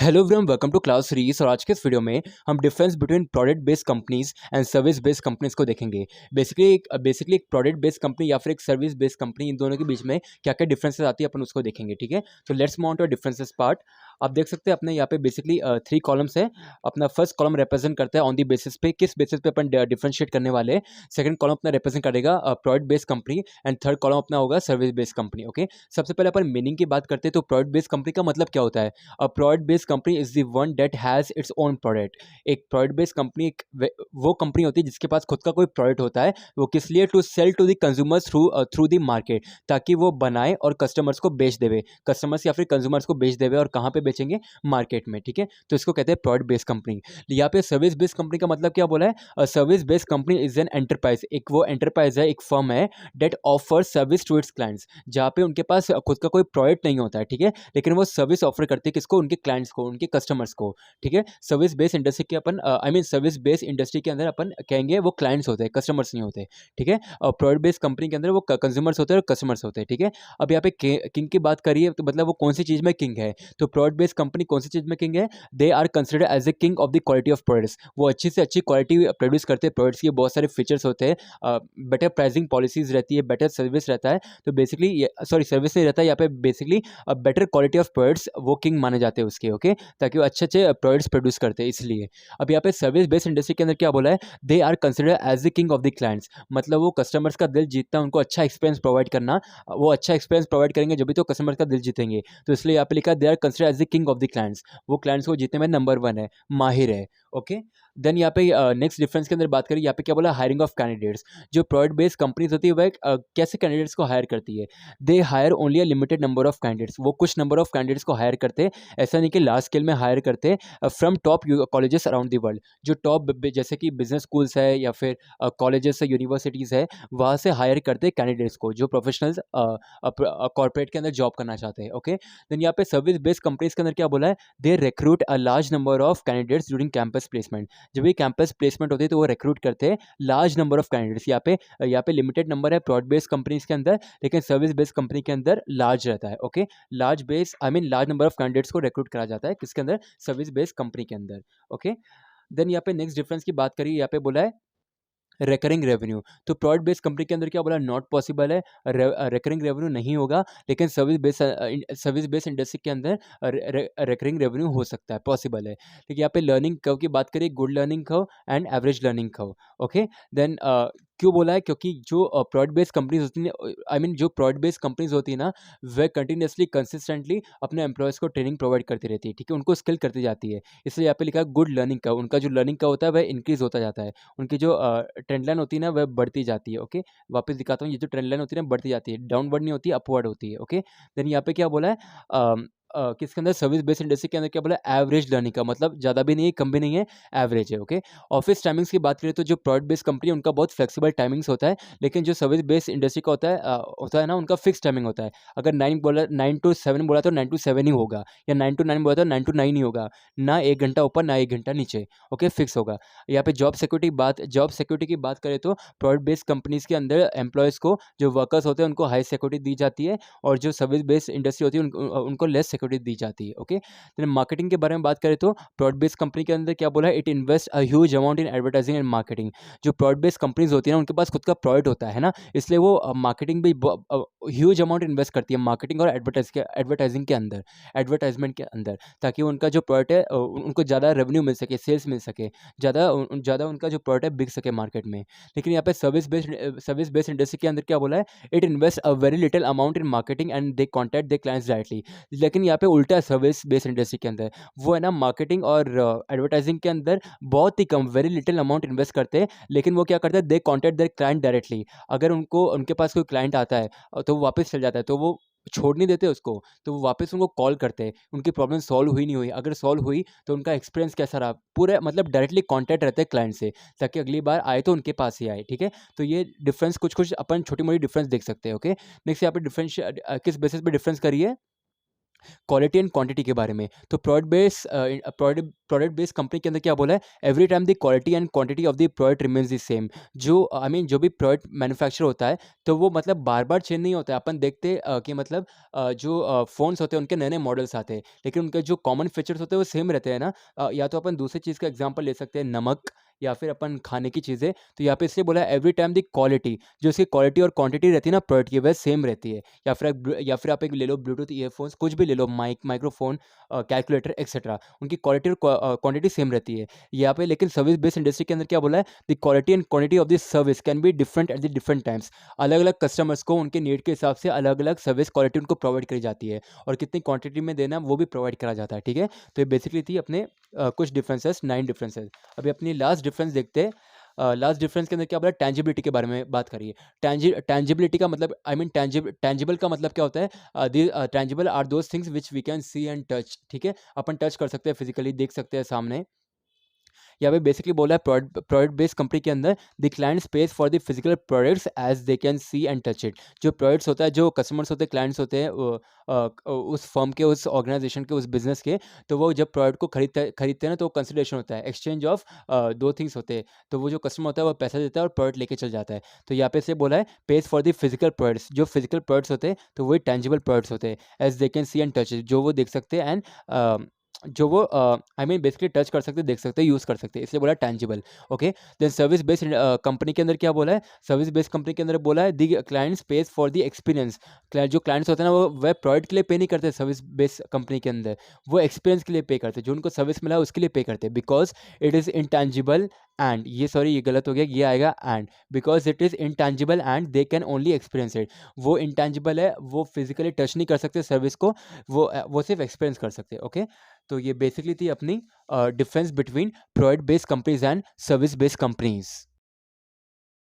Hello everyone, welcome to class series. और आज के इस वीडियो में हम difference between product based companies and service based companies को देखेंगे। बेसिकली एक प्रोडक्ट बेस्ड कंपनी या फिर एक सर्विस बेस्ड कंपनी, इन दोनों के बीच में क्या क्या डिफरेंसेस आती है अपन उसको देखेंगे। ठीक है, तो let's move on to differences part. आप देख सकते हैं अपने यहाँ पे बेसिकली 3 कॉलम्स है। अपना फर्स्ट कॉलम रिप्रेजेंट करता है ऑन दी बेसिस पे, किस बेसिस पे अपन डिफरेंशिएट करने वाले हैं। सेकंड कॉलम अपना रिप्रेजेंट करेगा product based company and third column अपना होगा सर्विस बेस्ड कंपनी। ओके, सबसे पहले अपन मीनिंग की बात करते हैं तो प्रोडक्ट बेस्ड कंपनी का मतलब क्या होता है। A product based company is the one that has its own product। एक प्रोडक्ट बेस्ड कंपनी वो कंपनी होती है जिसके पास खुद का कोई प्रोडक्ट होता है। वो किस लिए, to sell to the consumers through the market, ताकि वो बनाए और कस्टमर्स को बेच देवे, कस्टमर्स या फिर कंज्यूमर्स को बेच देवे। और कहाँ पे बेचेंगे, मार्केट में। ठीक है, तो इसको कहते हैं प्रोडक्ट बेस्ड कंपनी। यहाँ पे सर्विस बेस्ड कंपनी का मतलब क्या बोला है। Service based company is an enterprise. एक वो एंटरप्राइज है, एक फर्म है that offer service to its clients, जहाँ पे उनके पास खुद का कोई प्रोडक्ट नहीं होता है। ठीक है, लेकिन वो सर्विस ऑफर करती है किसको, उनके क्लाइंट्स को, उनके कस्टमर्स को। ठीक है, सर्विस बेस्ड इंडस्ट्री के अपन सर्विस बेस्ड इंडस्ट्री के अंदर अपन कहेंगे वो क्लाइंट्स होते हैं, कस्टमर्स नहीं होते। ठीक है, और प्रोडक्ट बेस्ड कंपनी के अंदर वो कंज्यूमर्स होते हैं और कस्टमर्स होते हैं। ठीक है, अब यहाँ पे किंग की बात करिए तो मतलब वो कौन सी चीज़ में किंग है। तो प्रोडक्ट बेस्ड कंपनी कौन सी चीज़ में किंग है, they are consider as a king of the quality of products. वो अच्छी से अच्छी क्वालिटी प्रोड्यूस करते हैं। प्रोडक्ट्स के बहुत सारे फीचर्स होते हैं, बेटर प्राइसिंग पॉलिसीज रहती है, बेटर सर्विस रहता है। तो बेसिकली सॉरी, सर्विस नहीं रहता है यहाँ पे, basically better quality of products वो किंग माने जाते हैं उसके। ओके, ताकि वो अच्छे अच्छे प्रोडक्ट्स प्रोड्यूस करते हैं, इसलिए। अब यहाँ पे सर्विस बेस्ड इंडस्ट्री के अंदर क्या बोला है, they are consider as the king of the clients. मतलब वो कस्टमर्स का दिल जीतना, उनको अच्छा एक्सपीरियंस प्रोवाइड करना। वो अच्छा एक्सपीरियंस प्रोवाइड करेंगे जब भी तो कस्टमर्स का दिल जीतेंगे। तो इसलिए यहाँ पे लिखा they are consider as the king of the clients. वो क्लाइंट्स को जीतने में नंबर 1 है, माहिर है। ओके, देन यहाँ पे नेक्स्ट डिफरेंस के अंदर बात करें, यहाँ पे क्या बोला, हायरिंग ऑफ कैंडिडेट्स। जो प्रोडक्ट बेस्ड कंपनीज होती है वह कैसे कैंडिडेट्स को हायर करती है। They hire only a limited number of candidates. वो कुछ नंबर ऑफ कैंडिडेट्स को हायर करते हैं, ऐसा नहीं कि लार्ज स्केल में हायर करते हैं। From top colleges around the world, जो टॉप जैसे कि बिजनेस स्कूल्स है या फिर कॉलेजेस है, यूनिवर्सिटीज़ है, वहाँ से हायर करते हैं कैंडिडेट्स को, जो प्रोफेशनल्स कॉर्पोरेट के अंदर जॉब करना चाहते हैं। ओके, देन यहाँ पे सर्विस बेस्ड कंपनीज के अंदर क्या बोला है, they recruit a large number of candidates during campus placement. जब भी कैंपस प्लेसमेंट होती है तो वो रिक्रूट करते हैं लार्ज नंबर ऑफ कैंडिडेट्स। यहाँ पे लिमिटेड नंबर है प्रोडक्ट बेस्ड कंपनीज के अंदर, लेकिन सर्विस बेस्ड कंपनी के अंदर लार्ज रहता है। Okay, large number of candidates को रिक्रूट करा जाता है किसके अंदर, सर्विस बेस्ड कंपनी के अंदर। ओके, देन यहाँ पे नेक्स्ट डिफरेंस की बात करिए, यहाँ पे बोला है रिकरिंग रेवेन्यू। तो प्रोडक्ट बेस्ड कंपनी के अंदर क्या बोला, नॉट पॉसिबल है, रिकरिंग रेवेन्यू नहीं होगा। लेकिन सर्विस बेस्ड इंडस्ट्री के अंदर रिकरिंग रेवेन्यू हो सकता है, पॉसिबल है। ठीक है, यहाँ पे लर्निंग कर्व की बात करिए, good learning curve and average learning curve. Okay, then क्यों बोला है, क्योंकि जो प्रोडक्ट बेस्ड कंपनीज होती हैं, जो प्रोडक्ट बेस्ड कंपनीज होती है ना, वह कंटिन्यूसली कंसिस्टेंटली अपने एम्प्लॉयज़ को ट्रेनिंग प्रोवाइड करती रहती है। ठीक है, उनको स्किल करती जाती है। इसलिए यहाँ पे लिखा है गुड लर्निंग कर्व। उनका जो लर्निंग कर्व होता है वह इंक्रीज होता जाता है। उनकी जो ट्रेंड लाइन होती है ना, वह बढ़ती जाती है। ओके, वापस दिखाता हूँ, ये जो ट्रेंड लाइन होती है ना, बढ़ती जाती है, डाउनवर्ड नहीं होती, अपवर्ड होती है। ओके, देन यहाँ पे क्या बोला है, किसके अंदर, सर्विस बेस्ड इंडस्ट्री के अंदर क्या बोला, एवरेज लर्निंग का मतलब ज़्यादा भी नहीं है, कम भी नहीं है, एवरेज है। ओके, ऑफिस टाइमिंग्स की बात करें तो जो प्रोडक्ट बेस्ड कंपनी है उनका बहुत फ्लेक्सिबल टाइमिंग्स होता है, लेकिन जो सर्विस बेस्ड इंडस्ट्री का होता है ना, उनका फिक्स टाइमिंग होता है। अगर 9 to 7 बोला तो 9 to 7 ही होगा, या 9 to 9 बोला तो 9 to 9 ही होगा, ना 1 घंटा ऊपर ना 1 घंटा नीचे। ओके, फिक्स होगा। यहाँ पे जॉब सिक्योरिटी की बात करें तो प्रोडक्ट बेस्ड कंपनीज के अंदर एम्प्लॉयज़ को, जो वर्कर्स होते हैं उनको हाई सिक्योरिटी दी जाती है, और जो सर्विस बेस्ड इंडस्ट्री होती है उनको लेस सिक्योरिटी दी जाती है। ओके, देन मार्केटिंग के बारे में बात करें तो प्रोडक्ट बेस्ड कंपनी के अंदर क्या बोला है, it invest a huge amount in advertising and marketing. जो प्रोडक्ट बेस्ड कंपनीज होती है ना, उनके पास खुद का प्रोडक्ट होता है ना, इसलिए वो मार्केटिंग भी ह्यूज अमाउंट इन्वेस्ट करती है, मार्केटिंग और एडवर्टाइजिंग के अंदर, एडवर्टाइजमेंट के अंदर, ताकि उनका जो प्रोडक्ट है उनको ज़्यादा रेवेन्यू मिल सके, सेल्स मिल सके, ज़्यादा उनका जो प्रोडक्ट है बिक सके मार्केट में। लेकिन यहाँ पे सर्विस बेस्ड इंडस्ट्री के अंदर क्या बोला है, it invest a very little amount in marketing and they contact they clients directly. लेकिन यहाँ पे उल्टा है, सर्विस बेस्ड इंडस्ट्री के अंदर वो है ना, मार्केटिंग और एडवर्टाइजिंग के अंदर बहुत ही कम, वेरी लिटिल अमाउंट इन्वेस्ट करते हैं, लेकिन वो क्या करते हैं, दे कॉन्टैक्ट देयर क्लाइंट डायरेक्टली। अगर उनके पास कोई क्लाइंट आता है तो वो वापस चल जाता है, तो वो छोड़ नहीं देते उसको, तो वो वापस उनको कॉल करते हैं, उनकी प्रॉब्लम सॉल्व हुई नहीं हुई, अगर सॉल्व हुई तो उनका एक्सपीरियंस कैसा रहा, पूरा मतलब डायरेक्टली कॉन्टैक्ट रहते हैं क्लाइंट से, ताकि अगली बार आए तो उनके पास ही आए। ठीक है, तो ये डिफरेंस कुछ अपन छोटी मोटी डिफरेंस देख सकते हैं। ओके, नेक्स्ट यहाँ पे डिफरेंस किस बेसिस पे डिफरेंस करिए, क्वालिटी एंड क्वांटिटी के बारे में। तो प्रोडक्ट बेस्ड कंपनी के अंदर क्या बोला है, every time the quality and quantity of the product remains the same. जो आई मीन जो भी प्रोडक्ट मैन्युफैक्चर होता है तो वो मतलब बार बार चेंज नहीं होता है। अपन देखते कि मतलब जो फ़ोन्स होते हैं उनके नए नए मॉडल्स आते हैं, लेकिन उनके जो कॉमन फीचर्स होते हैं वो सेम रहते हैं ना। या तो अपन दूसरी चीज़ का एग्जाम्पल ले सकते हैं, नमक, या फिर अपन खाने की चीज़ें। तो यहाँ पे इसलिए बोला है एवरी टाइम द क्वालिटी, जो इसकी क्वालिटी और क्वांटिटी रहती है ना प्रोडक्ट की, वह सेम रहती है। या फिर आप एक ले लो ब्लूटूथ ईयरफोन्स, कुछ भी ले लो, माइक्रोफोन, कैलकुलेटर एक्सेट्रा, उनकी क्वालिटी और क्वांटिटी सेम रहती है यहाँ पे। लेकिन सर्विस बेस्ड इंडस्ट्री के अंदर क्या बोला है, the quality and quantity of this service can be different at the different times. अलग अलग कस्टमर्स को उनके नीड के हिसाब से अलग अलग सर्विस क्वालिटी उनको प्रोवाइड करी जाती है, और कितनी क्वांटिटी में देना है वो भी प्रोवाइड करा जाता है। ठीक है, तो ये बेसिकली थी अपने कुछ डिफरेंसेस, 9 डिफरेंसेस। अभी अपनी लास्ट डिफरेंस देखते हैं। लास्ट डिफरेंस के अंदर क्या बोला, टैंजिबिलिटी के बारे में बात करिए। टैंजिबिलिटी का मतलब, आई मीन टैंजिबल का मतलब क्या होता है, tangible are those things which we can see and touch. ठीक है, अपन टच कर सकते हैं, फिजिकली देख सकते हैं सामने। यहाँ पे बेसिकली बोला है प्रोडक्ट बेस्ड कंपनी के अंदर the client space for the physical products as they can see and touch it. जो प्रोडक्ट्स होता है, जो कस्टमर्स होते हैं, क्लाइंट्स होते हैं, उस फर्म के, उस ऑर्गेनाइजेशन के, उस बिजनेस के, तो वो जब प्रोडक्ट को खरीदते हैं ना, तो कंसिडरेशन होता है, एक्सचेंज ऑफ दो थिंग्स होते हैं। तो वो जो कस्टमर होता है वो पैसा देता है और प्रोडक्ट लेके चल जाता है। तो यहाँ पे से बोला है pays for the physical products, जो फिजिकल प्रोडक्ट्स होते हैं तो वही टेंजिबल प्रोडक्ट्स होते हैं, as they can see and touch it, जो वो देख सकते हैं, एंड जो वो आई मीन बेसिकली टच कर सकते हैं, देख सकते हैं, यूज़ कर सकते हैं, इसलिए बोला tangible. Okay, then service based company के अंदर क्या बोला है, सर्विस बेस्ड कंपनी के अंदर बोला है the clients page for the experience. जो क्लाइंट्स होते हैं ना, वो वह प्रोडक्ट के लिए पे नहीं करते सर्विस बेस्ड कंपनी के अंदर, वो एक्सपीरियंस के लिए पे करते हैं, जो उनको सर्विस मिला है उसके लिए पे करते हैं। Because it is intangible and, ये सॉरी ये गलत हो गया, ये आएगा and, because it is intangible and they can only experience it. वो इंटैंजिबल है, वो फिजिकली टच नहीं कर सकते सर्विस को, वो सिर्फ एक्सपीरियंस कर सकते हैं। ओके, तो ये बेसिकली थी अपनी difference between product based companies and service based companies.